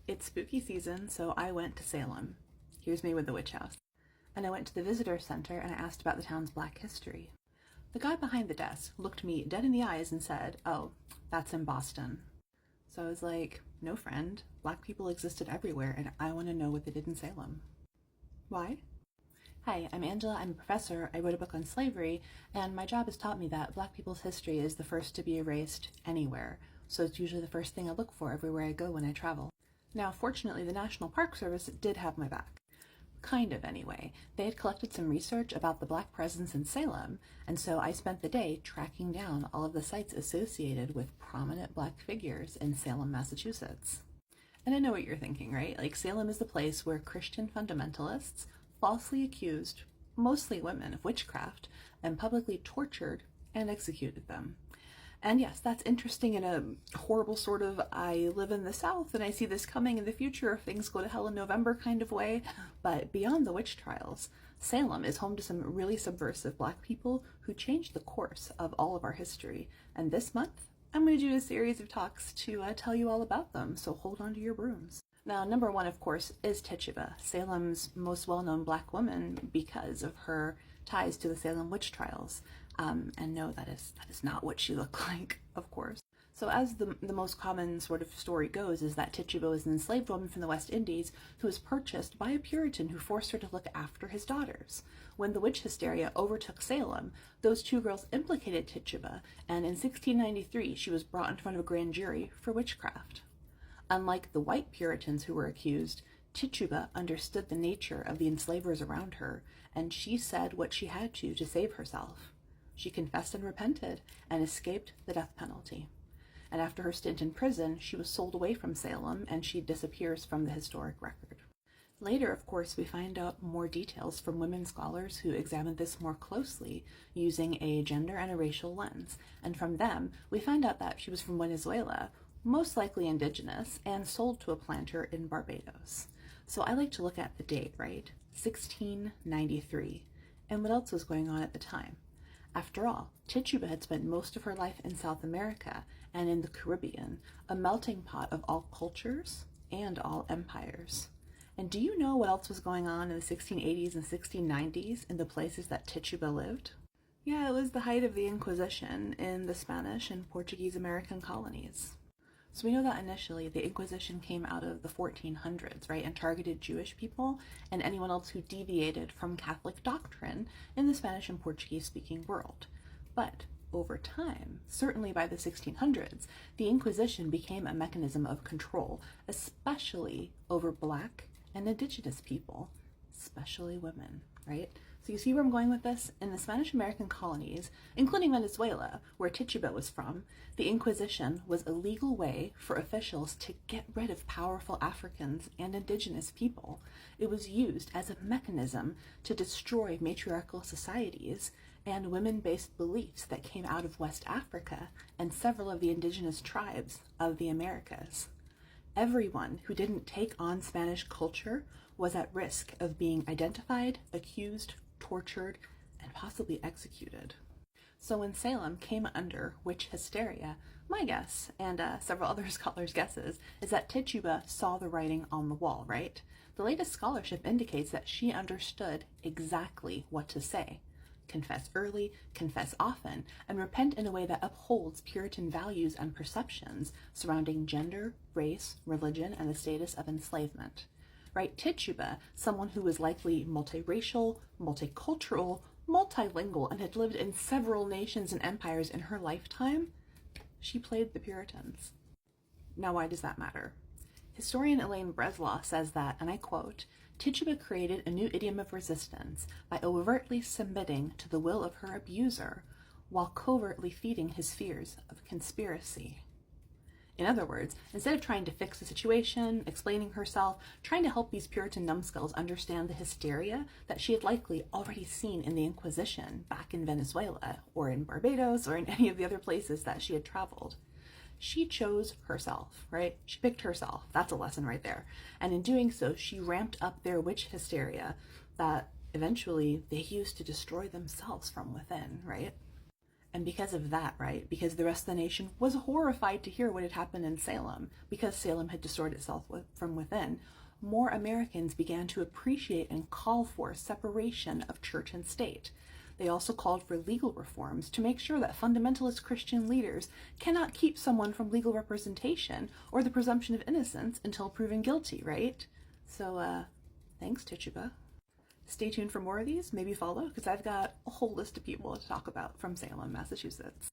It's spooky season, so I went to Salem. Here's me with the witch house. And I went to the visitor center and I asked about the town's black history. The guy behind the desk looked me dead in the eyes and said, "Oh, that's in Boston." So I was like, "No, friend. Black people existed everywhere and I want to know what they did in Salem." "Why?" "Hi, I'm Angela. I'm a professor. I wrote a book on slavery, and my job has taught me that black people's history is the first to be erased anywhere. So it's usually the first thing I look for everywhere I go when I travel." Now, fortunately, the National Park Service did have my back. Kind of, anyway. They had collected some research about the black presence in Salem, and so I spent the day tracking down all of the sites associated with prominent black figures in Salem, Massachusetts. And I know what you're thinking, right? Like, Salem is the place where Christian fundamentalists falsely accused mostly women of witchcraft and publicly tortured and executed them. And yes, that's interesting in a horrible sort of I live in the South and I see this coming in the future if things go to hell in November kind of way. But beyond the witch trials, Salem is home to some really subversive black people who changed the course of all of our history. And this month, I'm going to do a series of talks to tell you all about them, so hold on to your brooms. Now, number one, of course, is Tituba, Salem's most well-known black woman because of her ties to the Salem witch trials. And no, that is not what she looked like, of course. So as the most common sort of story goes is that Tituba was an enslaved woman from the West Indies who was purchased by a Puritan who forced her to look after his daughters. When the witch hysteria overtook Salem, those two girls implicated Tituba, and in 1693 she was brought in front of a grand jury for witchcraft. Unlike the white Puritans who were accused, Tituba understood the nature of the enslavers around her, and she said what she had to save herself. She confessed and repented and escaped the death penalty. And after her stint in prison, she was sold away from Salem and she disappears from the historic record. Later, of course, we find out more details from women scholars who examined this more closely using a gender and a racial lens. And from them, we find out that she was from Venezuela, most likely indigenous, and sold to a planter in Barbados. So I like to look at the date, right? 1693. And what else was going on at the time? After all, Tituba had spent most of her life in South America and in the Caribbean, a melting pot of all cultures and all empires. And do you know what else was going on in the 1680s and 1690s in the places that Tituba lived? Yeah, it was the height of the Inquisition in the Spanish and Portuguese American colonies. So we know that initially the Inquisition came out of the 1400s, right, and targeted Jewish people and anyone else who deviated from Catholic doctrine in the Spanish and Portuguese-speaking world. But over time, certainly by the 1600s, the Inquisition became a mechanism of control, especially over black and indigenous people, especially women, right? So you see where I'm going with this? In the Spanish-American colonies, including Venezuela, where Tituba was from, the Inquisition was a legal way for officials to get rid of powerful Africans and indigenous people. It was used as a mechanism to destroy matriarchal societies and women-based beliefs that came out of West Africa and several of the indigenous tribes of the Americas. Everyone who didn't take on Spanish culture was at risk of being identified, accused, tortured, and possibly executed. So when Salem came under witch hysteria, my guess, and several other scholars' guesses, is that Tituba saw the writing on the wall, right? The latest scholarship indicates that she understood exactly what to say. Confess early, confess often, and repent in a way that upholds Puritan values and perceptions surrounding gender, race, religion, and the status of enslavement. Right, Tituba, someone who was likely multiracial, multicultural, multilingual, and had lived in several nations and empires in her lifetime, she played the Puritans. Now, why does that matter? Historian Elaine Breslaw says that, and I quote, "Tituba created a new idiom of resistance by overtly submitting to the will of her abuser while covertly feeding his fears of conspiracy." In other words, instead of trying to fix the situation, explaining herself, trying to help these Puritan numbskulls understand the hysteria that she had likely already seen in the Inquisition back in Venezuela or in Barbados or in any of the other places that she had traveled, she chose herself, right? She picked herself. That's a lesson right there. And in doing so, she ramped up their witch hysteria that eventually they used to destroy themselves from within, right? And because of that, right, because the rest of the nation was horrified to hear what had happened in Salem, because Salem had destroyed itself from within, more Americans began to appreciate and call for separation of church and state. They also called for legal reforms to make sure that fundamentalist Christian leaders cannot keep someone from legal representation or the presumption of innocence until proven guilty, right? So, thanks, Tituba. Stay tuned for more of these, maybe follow, because I've got a whole list of people to talk about from Salem, Massachusetts.